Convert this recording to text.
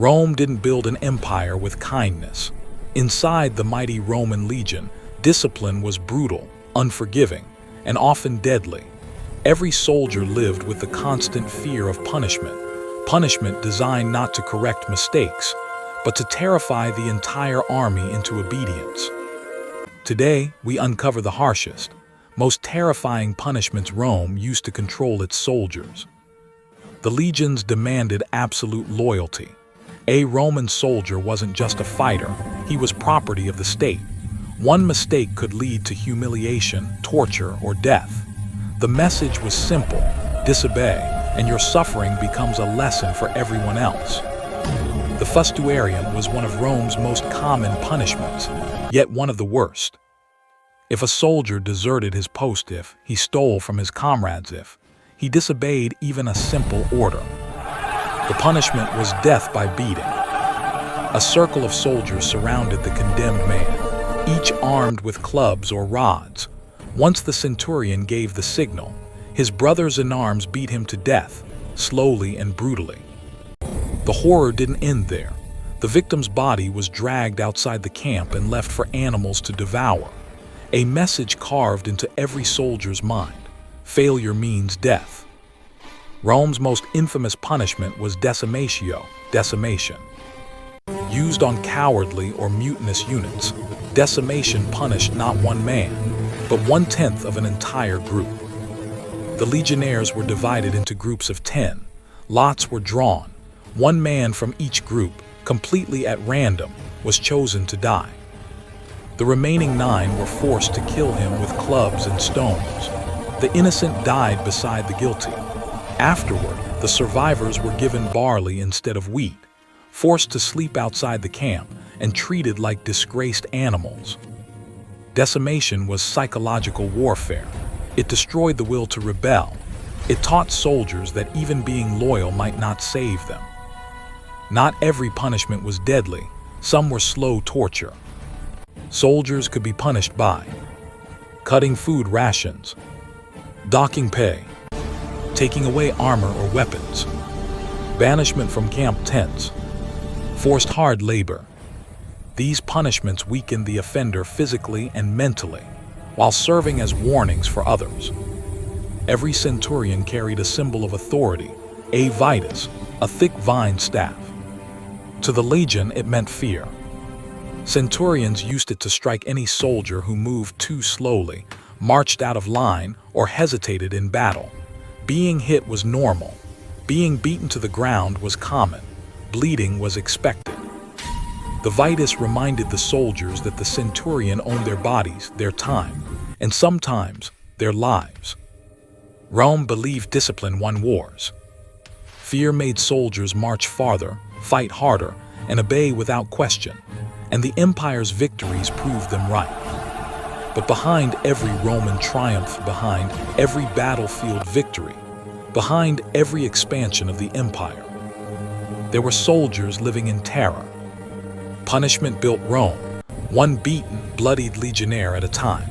Rome didn't build an empire with kindness. Inside the mighty Roman Legion, discipline was brutal, unforgiving, and often deadly. Every soldier lived with the constant fear of punishment designed not to correct mistakes, but to terrify the entire army into obedience. Today, we uncover the harshest, most terrifying punishments Rome used to control its soldiers. The legions demanded absolute loyalty. A Roman soldier wasn't just a fighter, he was property of the state. One mistake could lead to humiliation, torture, or death. The message was simple: disobey, and your suffering becomes a lesson for everyone else. The fustuarium was one of Rome's most common punishments, yet one of the worst. If a soldier deserted his post, if he stole from his comrades, if he disobeyed even a simple order, the punishment was death by beating. A circle of soldiers surrounded the condemned man, each armed with clubs or rods. Once the centurion gave the signal, his brothers in arms beat him to death, slowly and brutally. The horror didn't end there. The victim's body was dragged outside the camp and left for animals to devour. A message carved into every soldier's mind: failure means death. Rome's most infamous punishment was decimation. Used on cowardly or mutinous units, decimation punished not one man, but 1/10 of an entire group. The legionnaires were divided into groups of 10. Lots were drawn. One man from each group, completely at random, was chosen to die. The remaining 9 were forced to kill him with clubs and stones. The innocent died beside the guilty. Afterward, the survivors were given barley instead of wheat, forced to sleep outside the camp, and treated like disgraced animals. Decimation was psychological warfare. It destroyed the will to rebel. It taught soldiers that even being loyal might not save them. Not every punishment was deadly. Some were slow torture. Soldiers could be punished by cutting food rations, docking pay, taking away armor or weapons, banishment from camp tents, forced hard labor. These punishments weakened the offender physically and mentally, while serving as warnings for others. Every centurion carried a symbol of authority, a vitus, a thick vine staff. To the legion, it meant fear. Centurions used it to strike any soldier who moved too slowly, marched out of line, or hesitated in battle. Being hit was normal. Being beaten to the ground was common. Bleeding was expected. The vitus reminded the soldiers that the centurion owned their bodies, their time, and sometimes their lives. Rome believed discipline won wars. Fear made soldiers march farther, fight harder, and obey without question, and the empire's victories proved them right. But behind every Roman triumph, behind every battlefield victory, behind every expansion of the empire, there were soldiers living in terror. Punishment built Rome, one beaten, bloodied legionnaire at a time.